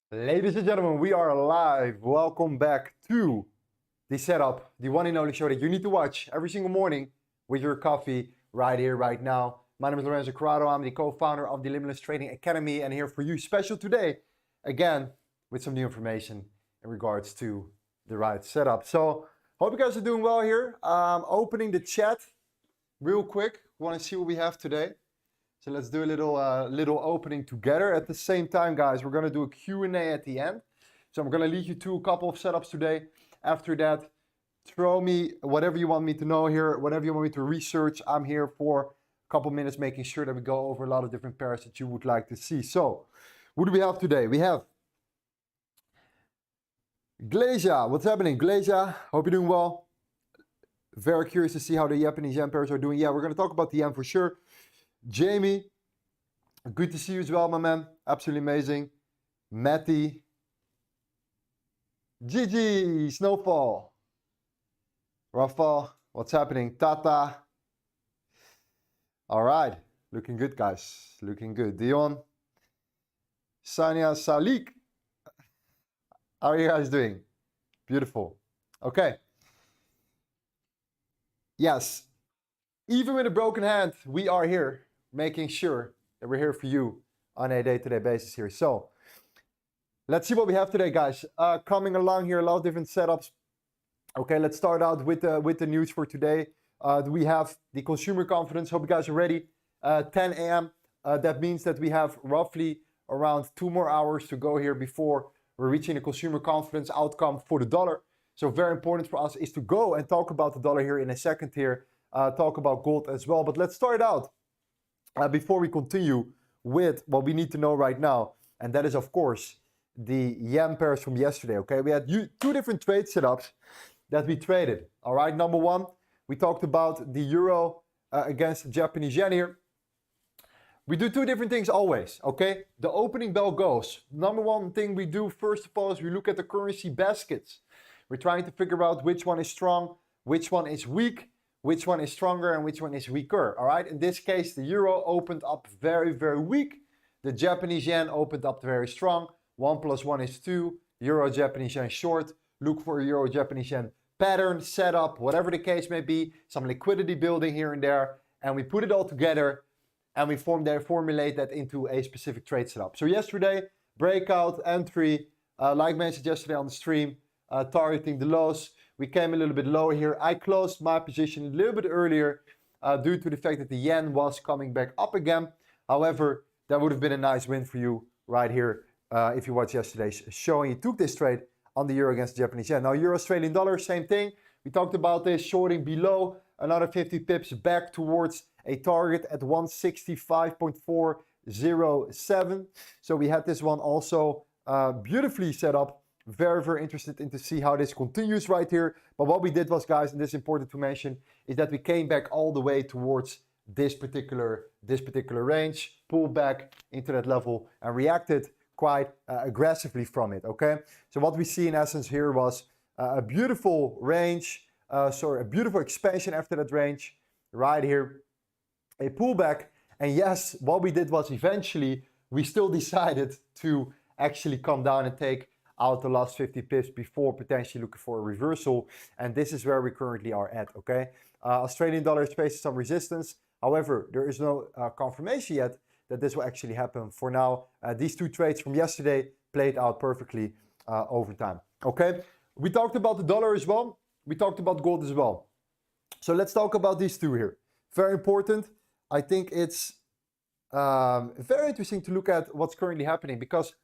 Ladies and gentlemen, we are live. Welcome back to the setup, the one and only show that you need to watch every single morning with your coffee right here, right now. My name is Lorenzo. I'm the co-founder of the Limitless Trading Academy and here for you special today, again, with some new information in regards to the right setup. So, hope you guys are doing well here. Opening the chat real quick. Want to see what we have today. So let's do a little opening together. At the same time, guys, we're going to do a Q&A at the end. So I'm going to lead you to a couple of setups today. After that, throw me whatever you want me to know here, whatever you want me to research. I'm here for a couple minutes making sure that we go over a lot of different pairs that you would like to see. So what do we have today? We have Glacia. What's happening, Glacia? Hope you're doing well. Very curious to see how the Japanese yen pairs are doing. Yeah, we're going to talk about the yen for sure. Jamie, good to see you as well, my man. Absolutely amazing. Matty. Gigi, Snowfall. Rafa, what's happening? Tata. All right. Looking good, guys. Looking good. Dion. Sanya Salik. How are you guys doing? Beautiful. Okay. Yes. Even with a broken hand, we are here, making sure that we're here for you on a day-to-day basis here. So let's see what we have today, guys. Coming along here, a lot of different setups. Okay, let's start out with the news for today. We have the consumer confidence. Hope you guys are ready. 10 a.m. That means that we have roughly around 2 more hours to go here before we're reaching the consumer confidence outcome for the dollar. So very important for us is to go and talk about the dollar here in a second here. Talk about gold as well. But let's start out before we continue with what we need to know right now. And that is, of course, the yen pairs from yesterday. Okay, we had 2 different trade setups that we traded. All right, number one, we talked about the euro against the Japanese yen here. We do 2 different things always. Okay, the opening bell goes. Number one thing we do, first of all, is we look at the currency baskets. We're trying to figure out which one is strong, which one is weak, which one is stronger and which one is weaker. All right, in this case, the euro opened up very, very weak. The Japanese yen opened up very strong. 1 + 1 is 2. Euro Japanese yen short. Look for a euro Japanese yen pattern, setup, whatever the case may be. Some liquidity building here and there. And we put it all together and we formulate that into a specific trade setup. So yesterday, breakout entry, like mentioned yesterday on the stream, targeting the lows. We came a little bit lower here. I closed my position a little bit earlier due to the fact that the yen was coming back up again. However, that would have been a nice win for you right here if you watched yesterday's show and you took this trade on the euro against the Japanese yen. Now, euro Australian dollar, same thing. We talked about this, shorting below, another 50 pips back towards a target at 165.407. So we had this one also beautifully set up. Very, very interested in to see how this continues right here. But what we did was, guys, and this is important to mention, is that we came back all the way towards this particular range, pulled back into that level and reacted quite aggressively from it, okay? So what we see in essence here was a beautiful range, a beautiful expansion after that range, right here, a pullback. And yes, what we did was eventually, we still decided to actually come down and take out the last 50 pips before potentially looking for a reversal. And this is where we currently are at, okay? Australian dollar is facing some resistance. However, there is no confirmation yet that this will actually happen. For now, these 2 trades from yesterday played out perfectly over time, okay? We talked about the dollar as well. We talked about gold as well. So let's talk about these 2 here. Very important. I think it's very interesting to look at what's currently happening because,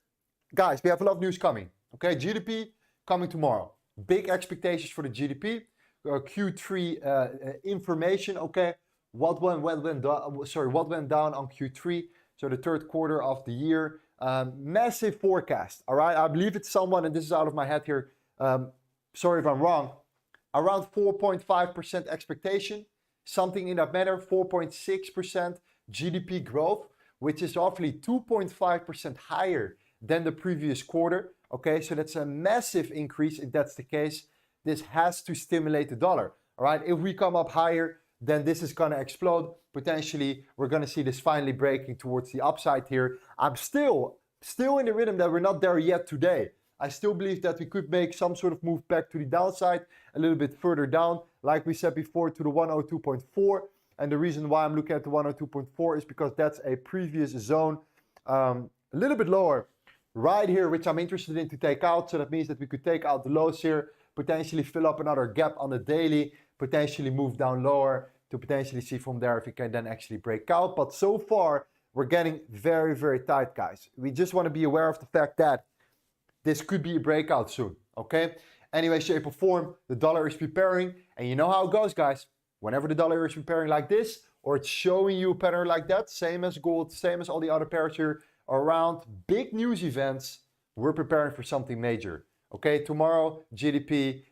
guys, we have a lot of news coming. Okay, GDP coming tomorrow. Big expectations for the GDP. Q3 information. Okay, what went down on Q3? So the 3rd quarter of the year. Massive forecast. All right, I believe it's someone, and this is out of my head here. Sorry if I'm wrong. Around 4.5% expectation. Something in that matter. 4.6% GDP growth, which is roughly 2.5% higher than the previous quarter. Okay, so that's a massive increase if that's the case. This has to stimulate the dollar. All right, if we come up higher, then this is going to explode. Potentially, we're going to see this finally breaking towards the upside here. I'm still still in the rhythm that we're not there yet today. I still believe that we could make some sort of move back to the downside, a little bit further down, like we said before, to the 102.4. And the reason why I'm looking at the 102.4 is because that's a previous zone, a little bit lower right here, which I'm interested in to take out. So that means that we could take out the lows here, potentially fill up another gap on the daily, potentially move down lower to potentially see from there if we can then actually break out. But so far, we're getting very, very tight, guys. We just want to be aware of the fact that this could be a breakout soon, okay? Anyway, shape or form, the dollar is preparing. And you know how it goes, guys. Whenever the dollar is preparing like this, or it's showing you a pattern like that, same as gold, same as all the other pairs here, around big news events, we're preparing for something major. Okay, tomorrow, GDP,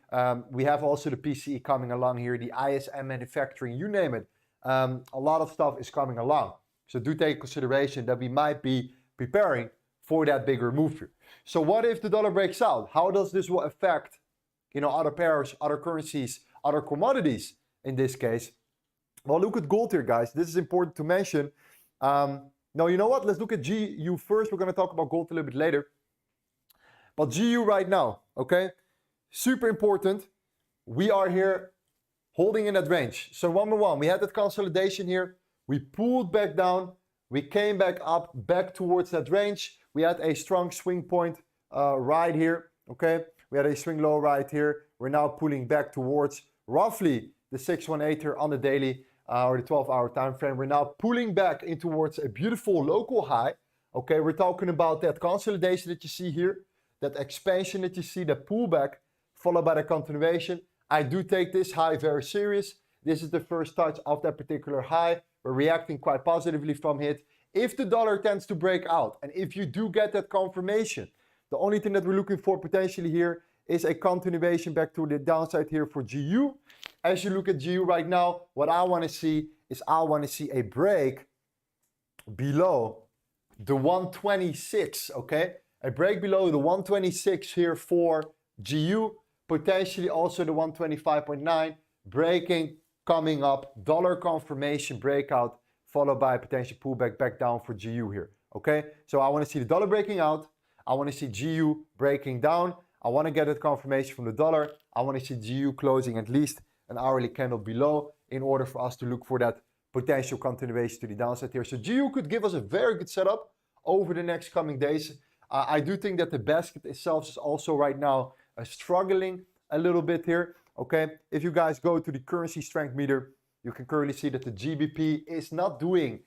we have also the PCE coming along here, the ISM manufacturing, you name it. A lot of stuff is coming along. So do take consideration that we might be preparing for that bigger move here. So what if the dollar breaks out? How does this will affect, other pairs, other currencies, other commodities in this case? Well, look at gold here, guys. This is important to mention. No, you know what? Let's look at GU first. We're going to talk about gold a little bit later. But GU right now, okay? Super important. We are here holding in that range. So number one, we had that consolidation here. We pulled back down. We came back up, back towards that range. We had a strong swing point right here, okay? We had a swing low right here. We're now pulling back towards roughly the 618 here on the daily or the 12-hour time frame. We're now pulling back in towards a beautiful local high. Okay, we're talking about that consolidation that you see here, that expansion that you see, that pullback, followed by the continuation. I do take this high very serious. This is the first touch of that particular high. We're reacting quite positively from it. If the dollar tends to break out, and if you do get that confirmation, the only thing that we're looking for potentially here is a continuation back to the downside here for GU. As you look at GU right now, what I want to see is I want to see a break below the 126, okay? A break below the 126 here for GU, potentially also the 125.9, breaking, coming up, dollar confirmation breakout, followed by a potential pullback back down for GU here, okay? So I want to see the dollar breaking out. I want to see GU breaking down. I want to get that confirmation from the dollar. I want to see GU closing at least an hourly candle below in order for us to look for that potential continuation to the downside here. So GU could give us a very good setup over the next coming days. I do think that the basket itself is also right now struggling a little bit here, okay? If you guys go to the currency strength meter, you can currently see that the GBP is not doing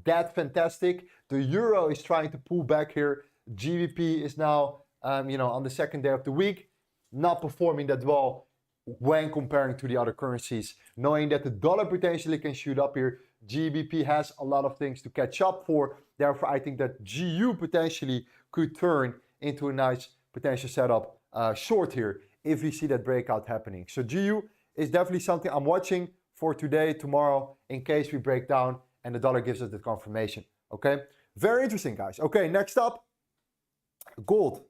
that fantastic. The euro is trying to pull back here. GBP is now, on the second day of the week, not performing that well when comparing to the other currencies. Knowing that the dollar potentially can shoot up here, GBP has a lot of things to catch up for. Therefore, I think that GU potentially could turn into a nice potential setup short here if we see that breakout happening. So GU is definitely something I'm watching for today, tomorrow, in case we break down and the dollar gives us the confirmation, okay? Very interesting, guys. Okay, next up, gold.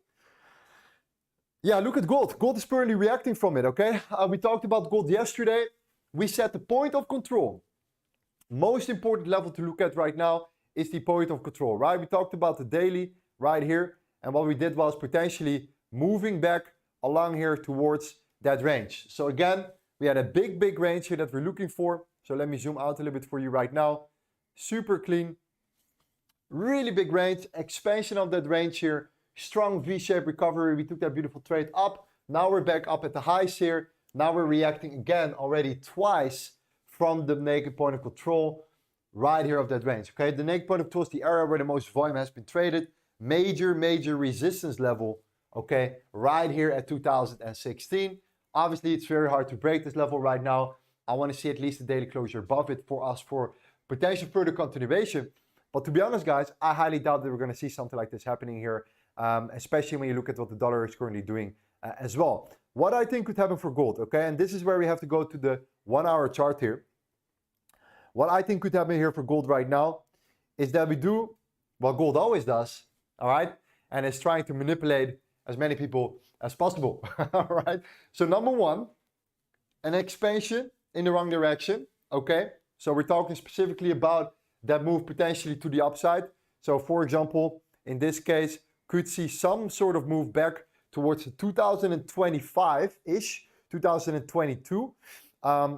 Yeah, look at gold. Gold is currently reacting from it, okay? We talked about gold yesterday. We set the point of control. Most important level to look at right now is the point of control, right? We talked about the daily right here. And what we did was potentially moving back along here towards that range. So again, we had a big range here that we're looking for. So let me zoom out a little bit for you right now. Super clean. Really big range. Expansion of that range here. Strong V-shaped recovery. We took that beautiful trade up. Now we're back up at the highs here. Now we're reacting again already twice from the naked point of control right here of that range. Okay, the naked point of control is the area where the most volume has been traded. Major resistance level, okay, right here at 2016. Obviously, it's very hard to break this level right now. I want to see at least a daily closure above it for us for potential further continuation. But to be honest, guys, I highly doubt that we're going to see something like this happening here, especially when you look at what the dollar is currently doing as well. What I think could happen for gold, okay, and this is where we have to go to the 1 hour chart here. What I think could happen here for gold right now is that we do what gold always does, all right, and it's trying to manipulate as many people as possible, all right? So number one, an expansion in the wrong direction, okay? So we're talking specifically about that move potentially to the upside. So for example, in this case, could see some sort of move back towards the 2025-ish, 2022.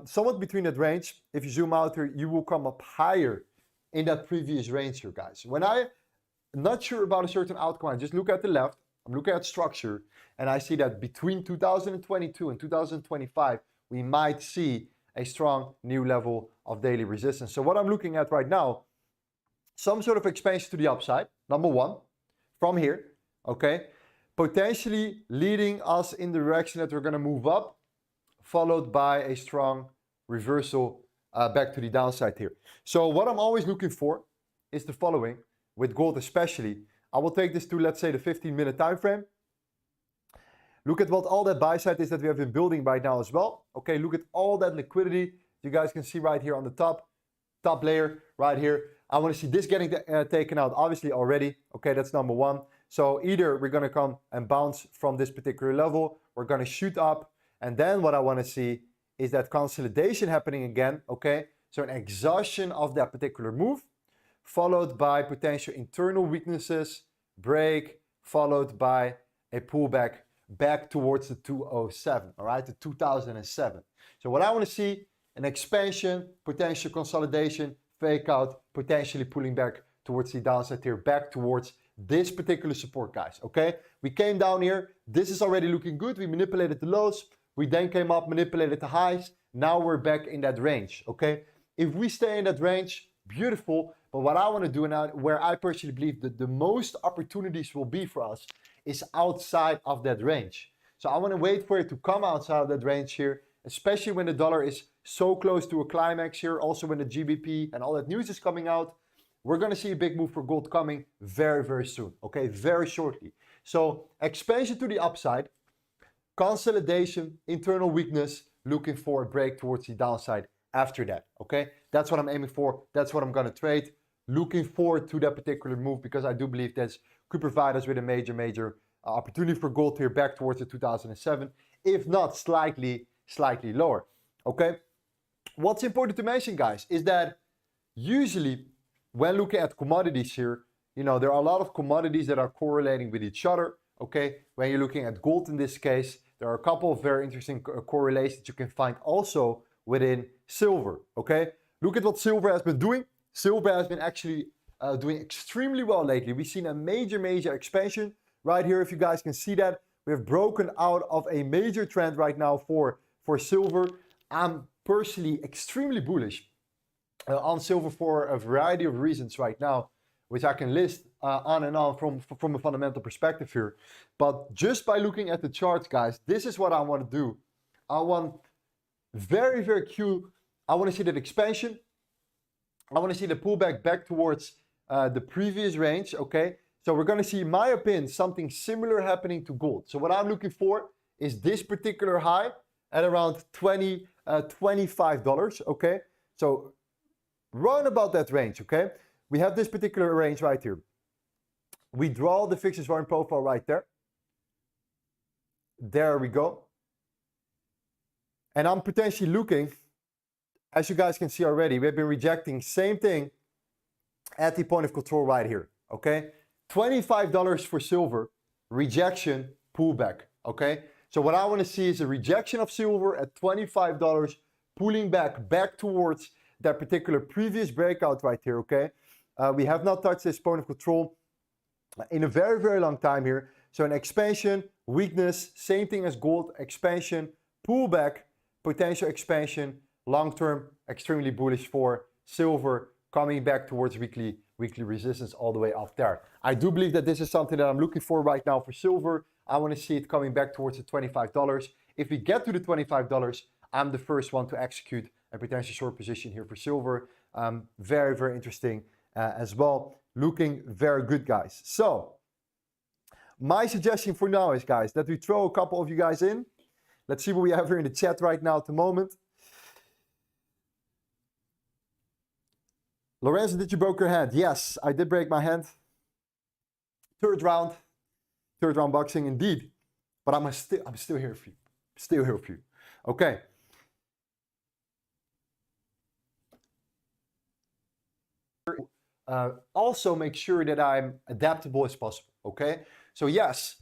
Somewhat between that range. If you zoom out here, you will come up higher in that previous range here, guys. When I'm not sure about a certain outcome, I just look at the left, I'm looking at structure, and I see that between 2022 and 2025, we might see a strong new level of daily resistance. So what I'm looking at right now, some sort of expansion to the upside, number one, from here, okay? Potentially leading us in the direction that we're gonna move up, followed by a strong reversal back to the downside here. So what I'm always looking for is the following, with gold especially. I will take this to, let's say, the 15-minute time frame. Look at what all that buy side is that we have been building right now as well. Okay, look at all that liquidity. You guys can see right here on the top layer right here. I want to see this getting taken out, obviously already. Okay, that's number one. So either we're going to come and bounce from this particular level, we're going to shoot up, and then what I want to see is that consolidation happening again. Okay, so an exhaustion of that particular move, followed by potential internal weaknesses, break, followed by a pullback back towards the 207, all right, the 2007. So what I want to see, an expansion, potential consolidation, fake out, potentially pulling back towards the downside here, back towards this particular support, guys, okay? We came down here. This is already looking good. We manipulated the lows. We then came up, manipulated the highs. Now we're back in that range, okay? If we stay in that range, beautiful. But what I want to do now, where I personally believe that the most opportunities will be for us, is outside of that range. So I want to wait for it to come outside of that range here, especially when the dollar is so close to a climax here, also when the GBP and all that news is coming out. We're going to see a big move for gold coming very, very soon, okay, very shortly. So expansion to the upside, consolidation, internal weakness, looking for a break towards the downside after that, okay? That's what I'm aiming for. That's what I'm going to trade. Looking forward to that particular move because I do believe this could provide us with a major opportunity for gold here back towards the 2007, if not slightly lower, okay? What's important to mention, guys, is that usually when looking at commodities here, you know, there are a lot of commodities that are correlating with each other, okay? When you're looking at gold in this case, there are a couple of very interesting correlations you can find also within silver, okay? Look at what silver has been doing. Silver has been actually doing extremely well lately. We've seen a major expansion right here. If you guys can see that, we have broken out of a major trend right now for silver. I'm personally extremely bullish on silver for a variety of reasons right now, which I can list on and on from a fundamental perspective here. But just by looking at the charts, guys, this is what I want to do. I want very cute. I want to see that expansion. I want to see the pullback back towards the previous range, okay? So we're going to see, in my opinion, something similar happening to gold. So what I'm looking for is this particular high at around $25, okay? So round about that range, okay? We have this particular range right here. We draw the fixed volume profile right there. There we go. And I'm potentially looking, as you guys can see already, we've been rejecting same thing at the point of control right here, okay? $25 for silver, rejection, pullback, okay? So what I want to see is a rejection of silver at $25, pulling back towards that particular previous breakout right here, okay? We have not touched this point of control in a very long time here. So an expansion, weakness, same thing as gold, expansion, pullback, potential expansion, long-term, extremely bullish for silver, coming back towards weekly resistance all the way up there. I do believe that this is something that I'm looking for right now for silver. I want to see it coming back towards the $25. If we get to the $25, I'm the first one to execute a potential short position here for silver. Very interesting as well. Looking very good, guys. So my suggestion for now is, guys, that we throw a couple of you guys in. Let's see what we have here in the chat right now at the moment. Lorenzo, did you break your hand? Yes, I did break my hand. Third round boxing indeed. But I'm still here for you. Still here for you. Okay. Also make sure that I'm adaptable as possible, okay? So yes,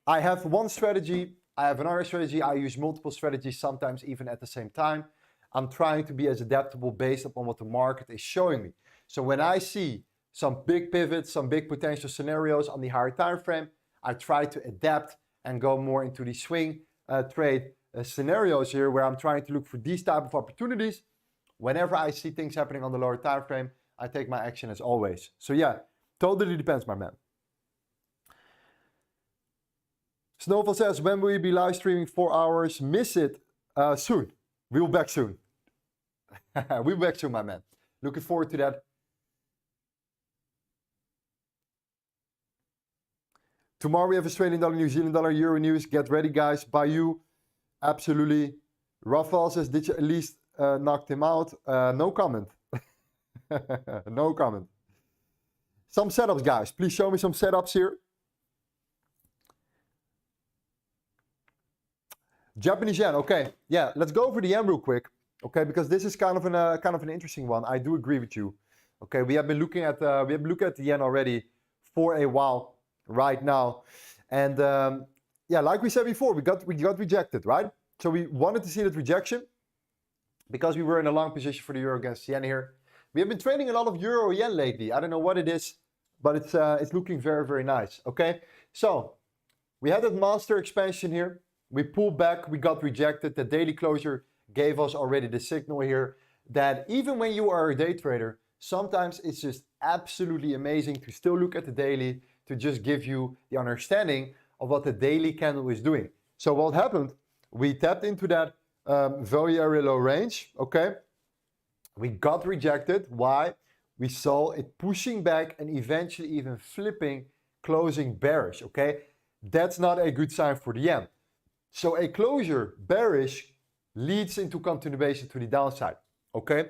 I have one strategy, I have another strategy, I use multiple strategies, sometimes even at the same time. I'm trying to be as adaptable based upon what the market is showing me. So when I see some big pivots, some big potential scenarios on the higher time frame, I try to adapt and go more into the swing trade scenarios here, where I'm trying to look for these type of opportunities. Whenever I see things happening on the lower time frame, I take my action as always. So yeah, totally depends, my man. Snowfall says, when will you be live streaming 4 hours? Miss it soon. We'll be back soon. We'll be back soon, my man. Looking forward to that. Tomorrow we have Australian dollar, New Zealand dollar, Euro news. Get ready, guys. By you, absolutely. Rafael says, did you at least knock him out? No comment. No comment. Some setups, guys. Please show me some setups here. Japanese yen. Okay, yeah. Let's go over the yen real quick. Okay, because this is kind of an interesting one. I do agree with you. Okay, we have been looking at the yen already for a while right now, and yeah, like we said before, we got rejected, right? So we wanted to see that rejection because we were in a long position for the euro against yen here. We have been trading a lot of euro yen lately. I don't know what it is, but it's looking very, very nice. Okay, so we had that monster expansion here. We pulled back, we got rejected. The daily closure gave us already the signal here that even when you are a day trader, sometimes it's just absolutely amazing to still look at the daily to just give you the understanding of what the daily candle is doing. So what happened? We tapped into that value area low range, okay? We got rejected. Why? We saw it pushing back and eventually even flipping, closing bearish, okay? That's not a good sign for the yen. So a closure bearish leads into continuation to the downside, okay?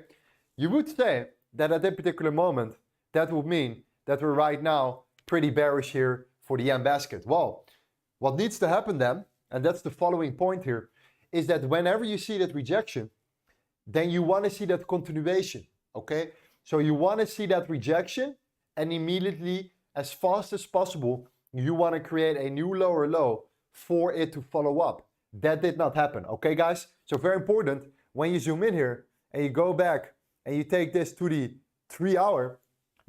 You would say that at that particular moment, that would mean that we're right now pretty bearish here for the yen basket. Well, what needs to happen then, and that's the following point here, is that whenever you see that rejection, then you want to see that continuation, okay? So you want to see that rejection and immediately, as fast as possible, you want to create a new lower low for it to follow up. That did not happen, okay guys? So very important, when you zoom in here and you go back and you take this to the 3 hour,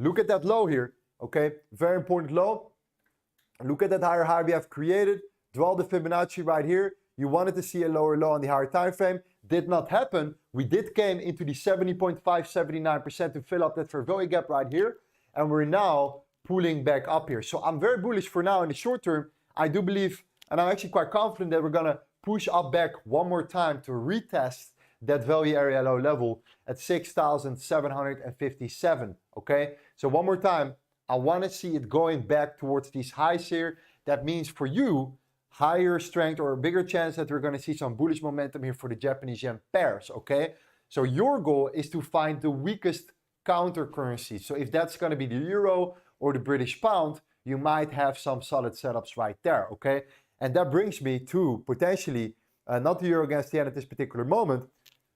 look at that low here, okay? Very important low. Look at that higher high we have created. Draw the Fibonacci right here. You wanted to see a lower low on the higher time frame. Did not happen. We did came into the 70.5, 79% to fill up that fair value gap right here. And we're now pulling back up here. So I'm very bullish for now in the short term. I do believe, and I'm actually quite confident that we're gonna push up back one more time to retest that value area low level at 6,757, okay? So one more time, I wanna see it going back towards these highs here. That means for you, higher strength or a bigger chance that we're gonna see some bullish momentum here for the Japanese yen pairs, okay? So your goal is to find the weakest counter currency. So if that's gonna be the euro or the British pound, you might have some solid setups right there, okay? And that brings me to potentially, not the euro against the yen at this particular moment.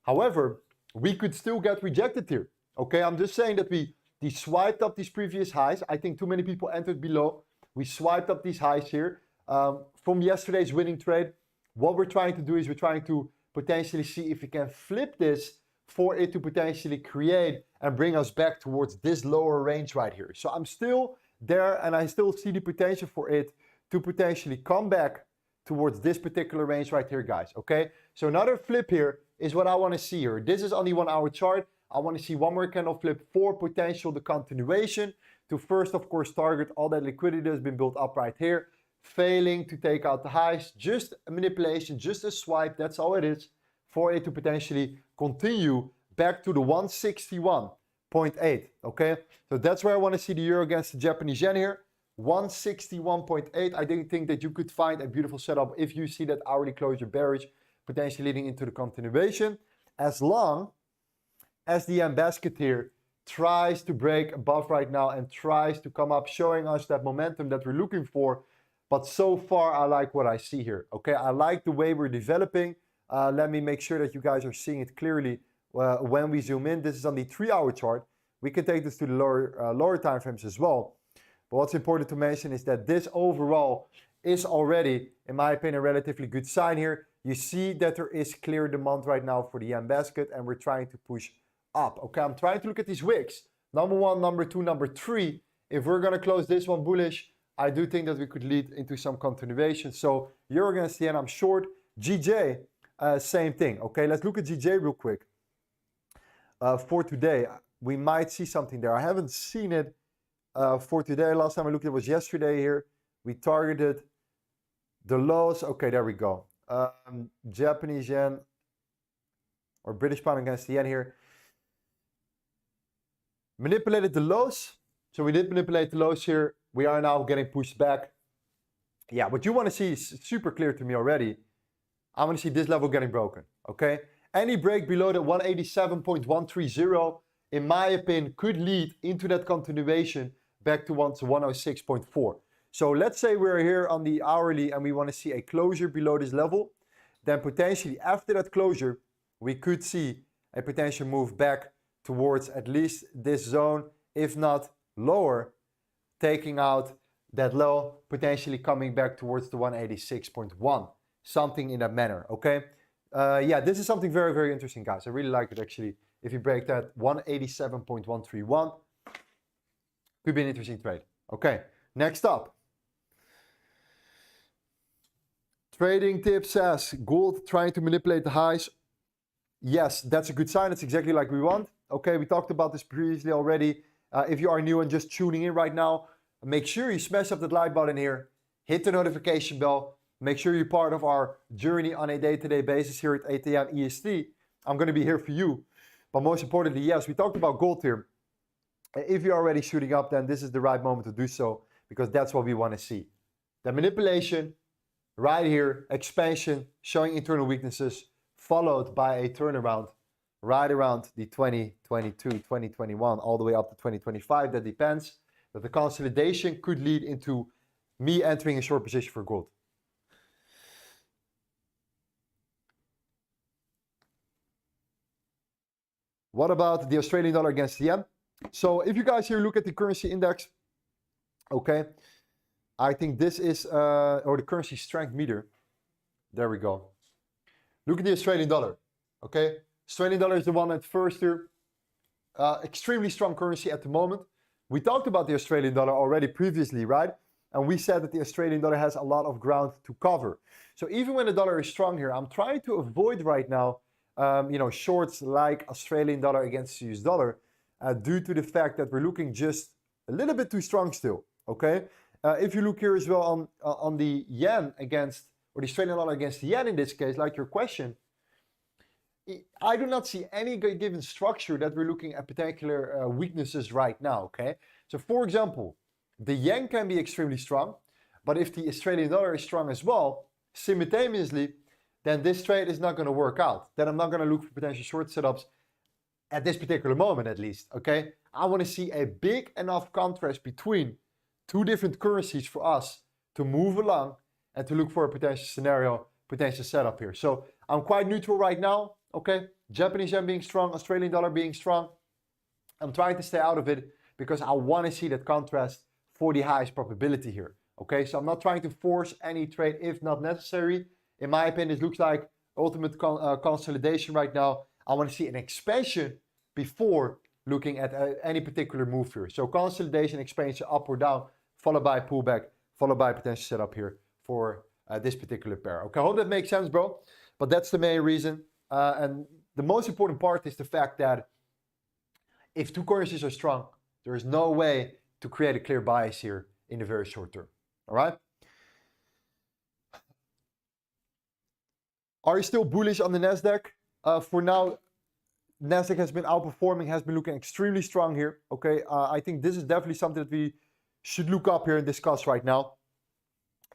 However, we could still get rejected here, okay? I'm just saying that we swiped up these previous highs. I think too many people entered below. We swiped up these highs here from yesterday's winning trade. What we're trying to do is we're trying to potentially see if we can flip this for it to potentially create and bring us back towards this lower range right here. So I'm still there and I still see the potential for it to potentially come back towards this particular range right here, guys, okay? So another flip here is what I want to see here. This is on the 1 hour chart. I want to see one more candle flip for potential the continuation to first, of course, target all that liquidity that's been built up right here. Failing to take out the highs, just a manipulation, just a swipe, that's all it is, for it to potentially continue back to the 161.8, okay? So that's where I want to see the euro against the Japanese yen here. 161.8. I didn't think that you could find a beautiful setup if you see that hourly closure bearish, potentially leading into the continuation, as long as the yen basket here tries to break above right now and tries to come up, showing us that momentum that we're looking for. But so far, I like what I see here, okay? I like the way we're developing. Let me make sure that you guys are seeing it clearly when we zoom in. This is on the 3 hour chart. We can take this to the lower time frames as well. But what's important to mention is that this overall is already, in my opinion, a relatively good sign here. You see that there is clear demand right now for the yen basket, and we're trying to push up. Okay, I'm trying to look at these wicks. Number 1, number 2, number 3. If we're going to close this one bullish, I do think that we could lead into some continuation. So euro against yen, I'm short. GJ, same thing. Okay, let's look at GJ real quick. For today, we might see something there. I haven't seen it for today. Last time I looked, it was yesterday here. We targeted the lows. Okay, there we go. Japanese yen or British pound against the yen here. Manipulated the lows. So we did manipulate the lows here. We are now getting pushed back. Yeah, what you want to see is super clear to me already. I want to see this level getting broken. Okay. Any break below the 187.130, in my opinion, could lead into that continuation back to 106.4. So let's say we're here on the hourly and we want to see a closure below this level. Then potentially after that closure, we could see a potential move back towards at least this zone, if not lower, taking out that low, potentially coming back towards the 186.1, something in that manner, okay? Yeah, this is something very, very interesting, guys. I really like it, actually. If you break that 187.131, could be an interesting trade. Okay, next up. Trading tip says, gold trying to manipulate the highs. Yes, that's a good sign. That's exactly like we want. Okay, we talked about this previously already. If you are new and just tuning in right now, make sure you smash up that like button here. Hit the notification bell. Make sure you're part of our journey on a day-to-day basis here at 8 a.m. EST. I'm going to be here for you. But most importantly, yes, we talked about gold here. If you're already shooting up, then this is the right moment to do so, because that's what we want to see. The manipulation right here, expansion, showing internal weaknesses, followed by a turnaround right around the 2022, 2021, all the way up to 2025. That depends. That the consolidation could lead into me entering a short position for gold. What about the Australian dollar against the yen? So if you guys here look at the currency index, okay, I think this is, or the currency strength meter. There we go. Look at the Australian dollar, okay? Australian dollar is the one at first here. Extremely strong currency at the moment. We talked about the Australian dollar already previously, right? And we said that the Australian dollar has a lot of ground to cover. So even when the dollar is strong here, I'm trying to avoid right now, shorts like Australian dollar against US dollar, due to the fact that we're looking just a little bit too strong still, okay? If you look here as well on the yen against, or the Australian dollar against the yen in this case, like your question, I do not see any given structure that we're looking at particular weaknesses right now, okay? So for example, the yen can be extremely strong, but if the Australian dollar is strong as well, simultaneously, then this trade is not going to work out. Then I'm not going to look for potential short setups at this particular moment, at least, okay? I want to see a big enough contrast between two different currencies for us to move along and to look for a potential scenario, potential setup here. So I'm quite neutral right now, okay? Japanese yen being strong, Australian dollar being strong. I'm trying to stay out of it because I want to see that contrast for the highest probability here, okay? So I'm not trying to force any trade if not necessary. In my opinion, it looks like ultimate consolidation right now. I want to see an expansion before looking at any particular move here. So consolidation, expansion, up or down, followed by pullback, followed by potential setup here for this particular pair. Okay, I hope that makes sense, bro. But that's the main reason. And the most important part is the fact that if two currencies are strong, there is no way to create a clear bias here in the very short term. All right? Are you still bullish on the NASDAQ? For now, NASDAQ has been outperforming, has been looking extremely strong here. Okay, I think this is definitely something that we should look up here and discuss right now.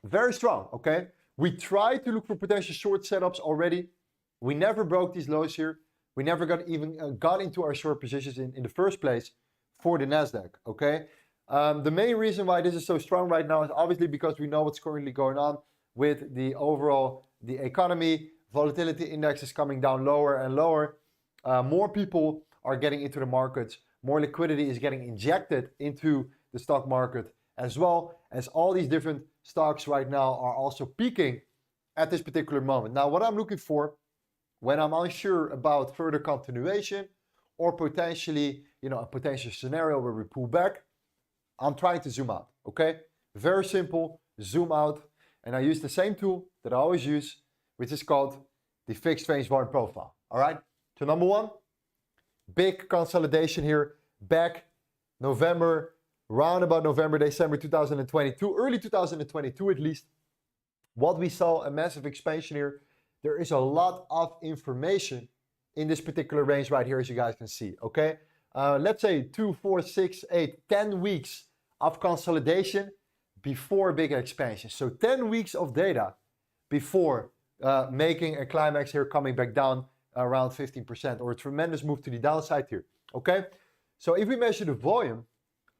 Very strong, okay? We tried to look for potential short setups already. We never broke these lows here. We never got into our short positions in the first place for the NASDAQ, okay? The main reason why this is so strong right now is obviously because we know what's currently going on with the overall, the economy. Volatility index is coming down lower and lower. More people are getting into the markets. More liquidity is getting injected into the stock market. as well as all these different stocks right now are also peaking at this particular moment. Now, what I'm looking for when I'm unsure about further continuation or potentially, a potential scenario where we pull back, I'm trying to zoom out, okay? Very simple, zoom out. And I use the same tool that I always use, which is called the fixed range volume profile, all right? So number one, big consolidation here back November, round about November, December 2022, early 2022 at least. What we saw, a massive expansion here. There is a lot of information in this particular range right here, as you guys can see, okay? Let's say 2, 4, 6, 8, 10 weeks of consolidation before big expansion. So 10 weeks of data before making a climax here, coming back down around 15%, or a tremendous move to the downside here, okay? So if we measure the volume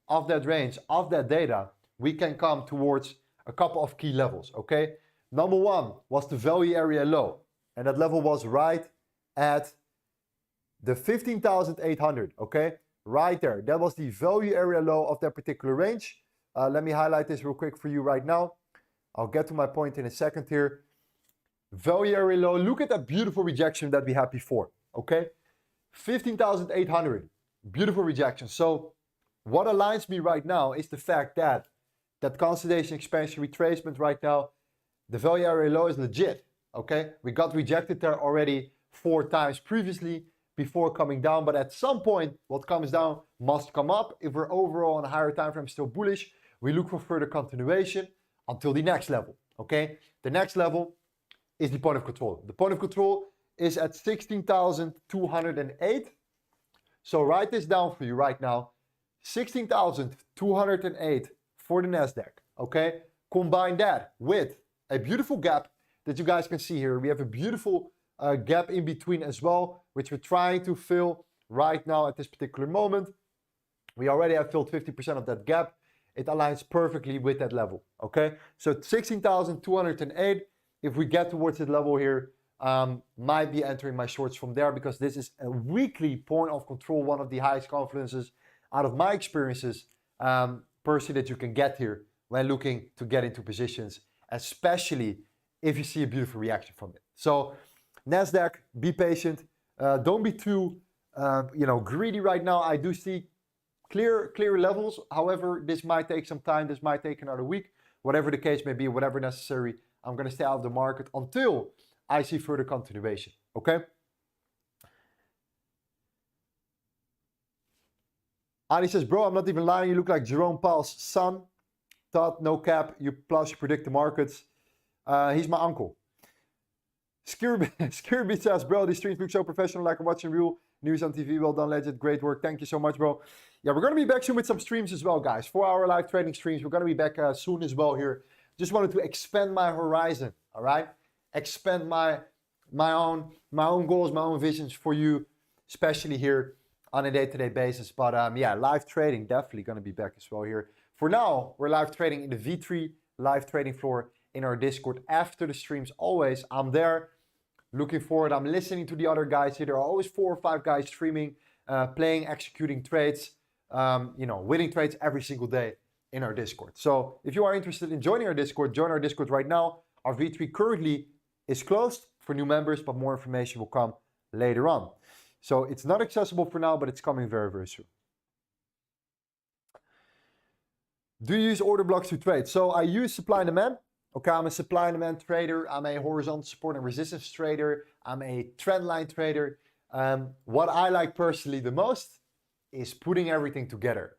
of that range, of that data, we can come towards a couple of key levels, okay? Number one was the value area low, and that level was right at the 15,800, okay? Right there. That was the value area low of that particular range. Let me highlight this real quick for you right now. I'll get to my point in a second here. Value area low, look at that beautiful rejection that we had before, okay? 15,800, beautiful rejection. So what aligns me right now is the fact that that consolidation, expansion, retracement right now, the value area low is legit, okay? We got rejected there already 4 times previously before coming down, but at some point, what comes down must come up. If we're overall on a higher time frame still bullish, we look for further continuation until the next level, okay? The next level is the point of control. The point of control is at 16,208. So write this down for you right now. 16,208 for the NASDAQ, okay? Combine that with a beautiful gap that you guys can see here. We have a beautiful gap in between as well, which we're trying to fill right now at this particular moment. We already have filled 50% of that gap. It aligns perfectly with that level, okay? So 16,208, if we get towards that level here, might be entering my shorts from there, because this is a weekly point of control, one of the highest confidences out of my experiences, personally, that you can get here when looking to get into positions, especially if you see a beautiful reaction from it. So NASDAQ, be patient. Don't be too greedy right now. I do see clear levels. However, this might take some time. This might take another week. Whatever the case may be, whatever necessary, I'm going to stay out of the market until I see further continuation, okay? Ali says, bro, I'm not even lying. You look like Jerome Powell's son. Todd, no cap. You predict the markets. He's my uncle. Skirby says, bro, these streams look so professional, like I'm watching real news on TV. Well done, legend. Great work. Thank you so much, bro. Yeah, we're going to be back soon with some streams as well, guys. 4-hour live trading streams. We're going to be back soon as well here. Just wanted to expand my horizon, all right? Expand my own goals, my own visions for you, especially here on a day-to-day basis. But yeah, live trading definitely going to be back as well here. For now, we're live trading in the V3 live trading floor in our Discord after the streams. Always, I'm there, looking forward. I'm listening to the other guys here. There are always 4 or 5 guys streaming, playing, executing trades, winning trades every single day in our Discord. So if you are interested in joining our Discord, join our Discord right now. Our V3 currently is closed for new members, but more information will come later on. So it's not accessible for now, but it's coming very, very soon. Do you use order blocks to trade? So I use supply and demand. Okay, I'm a supply and demand trader. I'm a horizontal support and resistance trader. I'm a trend line trader. What I like personally the most is putting everything together.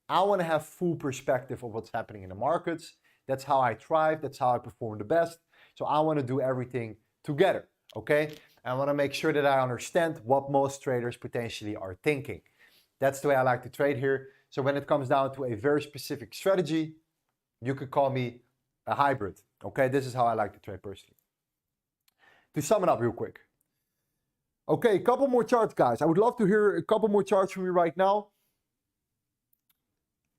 I want to have full perspective of what's happening in the markets. That's how I thrive. That's how I perform the best. So I want to do everything together, okay? I want to make sure that I understand what most traders potentially are thinking. That's the way I like to trade here. So when it comes down to a very specific strategy, you could call me a hybrid, okay? This is how I like to trade personally. To sum it up real quick. Okay, a couple more charts, guys. I would love to hear a couple more charts from you right now.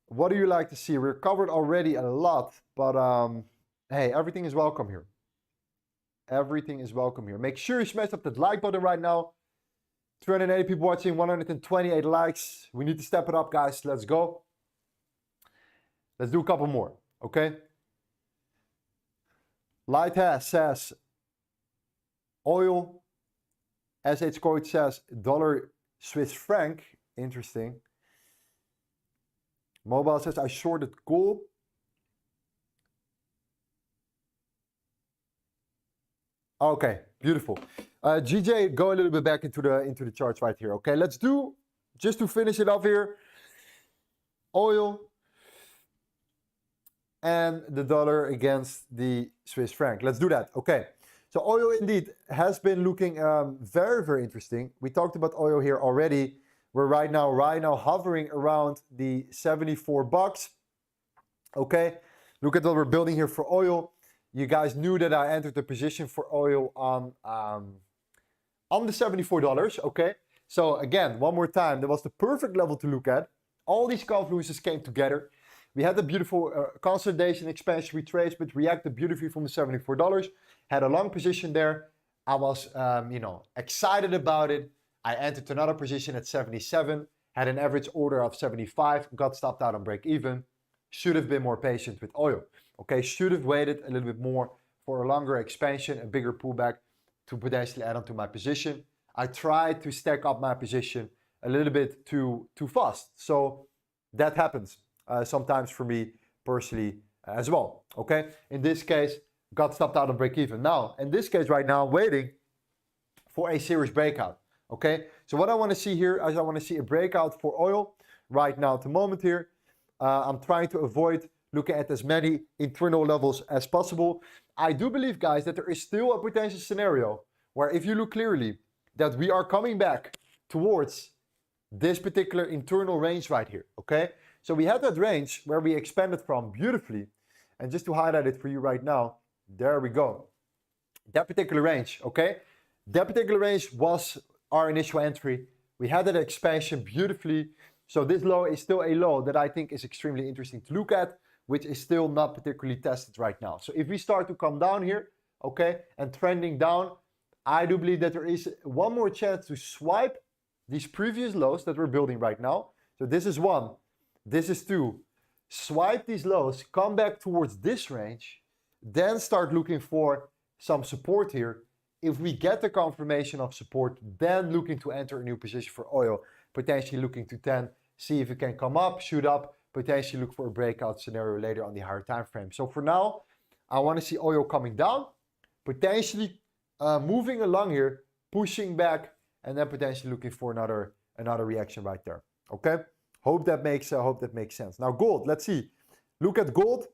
What do you like to see? We're covered already a lot, but hey, everything is welcome here. Everything is welcome here. Make sure you smash up that like button right now. 380 people watching, 128 likes. We need to step it up, guys. Let's go. Let's do a couple more, okay? Lighthas says oil. SH Coach says dollar Swiss franc. Interesting. Mobile says I shorted gold. Okay, beautiful. GJ, go a little bit back into the charts right here. Okay, let's do, just to finish it off here, oil and the dollar against the Swiss franc. Let's do that. Okay, so oil indeed has been looking very, very interesting. We talked about oil here already. We're right now hovering around the 74 bucks. Okay, look at what we're building here for oil. You guys knew that I entered the position for oil on the $74, okay? So again, one more time, that was the perfect level to look at. All these confluences came together. We had the beautiful consolidation, expansion, retracement, reacted beautifully from the $74. Had a long position there. I was, excited about it. I entered another position at 77, had an average order of 75, got stopped out on break even. Should have been more patient with oil. Okay, should have waited a little bit more for a longer expansion, a bigger pullback to potentially add on to my position. I tried to stack up my position a little bit too fast. So that happens sometimes for me personally as well. Okay, in this case, got stopped out on break even. Now, in this case right now, I'm waiting for a serious breakout. Okay, so what I want to see here is I want to see a breakout for oil right now at the moment here. I'm trying to avoid looking at as many internal levels as possible. I do believe, guys, that there is still a potential scenario where if you look clearly that we are coming back towards this particular internal range right here, okay? So we had that range where we expanded from beautifully. And just to highlight it for you right now, there we go. That particular range, okay? That particular range was our initial entry. We had that expansion beautifully. So this low is still a low that I think is extremely interesting to look at, which is still not particularly tested right now. So if we start to come down here, okay, and trending down, I do believe that there is one more chance to swipe these previous lows that we're building right now. So this is one, this is two. Swipe these lows, come back towards this range, then start looking for some support here. If we get the confirmation of support, then looking to enter a new position for oil, potentially looking to 10, see if it can come up, shoot up, potentially look for a breakout scenario later on the higher time frame. So for now, I want to see oil coming down, potentially moving along here, pushing back, and then potentially looking for another reaction right there. Okay, hope that makes sense. Now gold, let's see. Look at gold.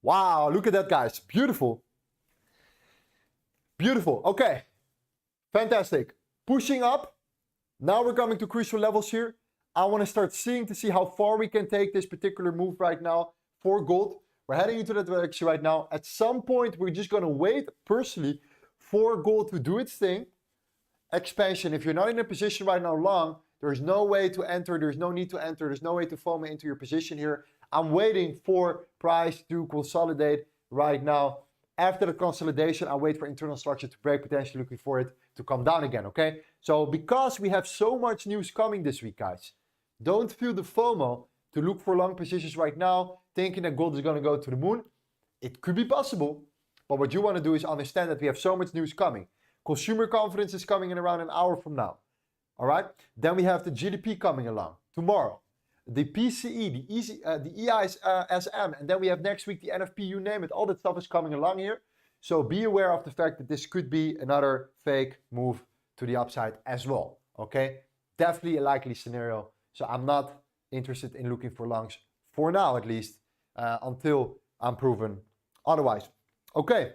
Wow, look at that, guys. Beautiful. Beautiful. Okay, fantastic. Pushing up. Now we're coming to crucial levels here. I want to start seeing to see how far we can take this particular move right now for gold. We're heading into that direction right now. At some point, we're just going to wait personally for gold to do its thing. Expansion. If you're not in a position right now long, there's no way to enter. There's no need to enter. There's no way to FOMO into your position here. I'm waiting for price to consolidate right now. After the consolidation, I wait for internal structure to break, potentially looking for it to come down again, okay? So because we have so much news coming this week, guys, don't feel the FOMO to look for long positions right now, thinking that gold is going to go to the moon. It could be possible, but what you want to do is understand that we have so much news coming. Consumer confidence is coming in around an hour from now, all right? Then we have the GDP coming along tomorrow. The PCE, the EISM, and then we have next week the NFP, you name it. All that stuff is coming along here. So be aware of the fact that this could be another fake move to the upside as well, okay? Definitely a likely scenario. So I'm not interested in looking for longs for now, at least, until I'm proven otherwise. Okay,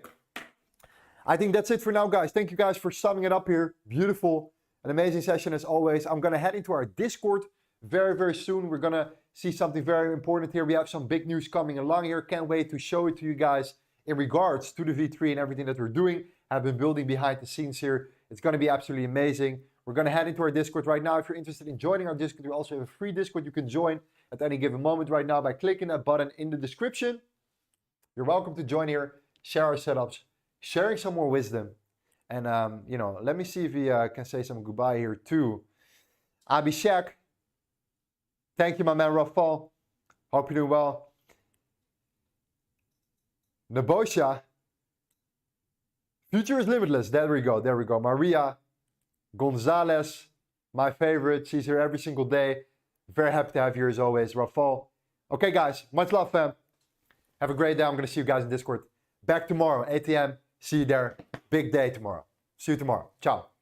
I think that's it for now, guys. Thank you guys for summing it up here. Beautiful, an amazing session as always. I'm gonna head into our Discord very, very soon. We're gonna see something very important here. We have some big news coming along here. Can't wait to show it to you guys in regards to the V3 and everything that we're doing. I've been building behind the scenes here. It's gonna be absolutely amazing. We're gonna head into our Discord right now. If you're interested in joining our Discord, we also have a free Discord you can join at any given moment right now by clicking that button in the description. You're welcome to join here, share our setups, sharing some more wisdom. And, let me see if we can say some goodbye here too. Abhishek. Thank you, my man, Rafal. Hope you're doing well. Nebosha. Future is limitless. There we go. There we go. Maria Gonzalez, my favorite. She's here every single day. Very happy to have you here as always. Rafal. Okay, guys. Much love, fam. Have a great day. I'm going to see you guys in Discord. Back tomorrow, 8 a.m. See you there. Big day tomorrow. See you tomorrow. Ciao.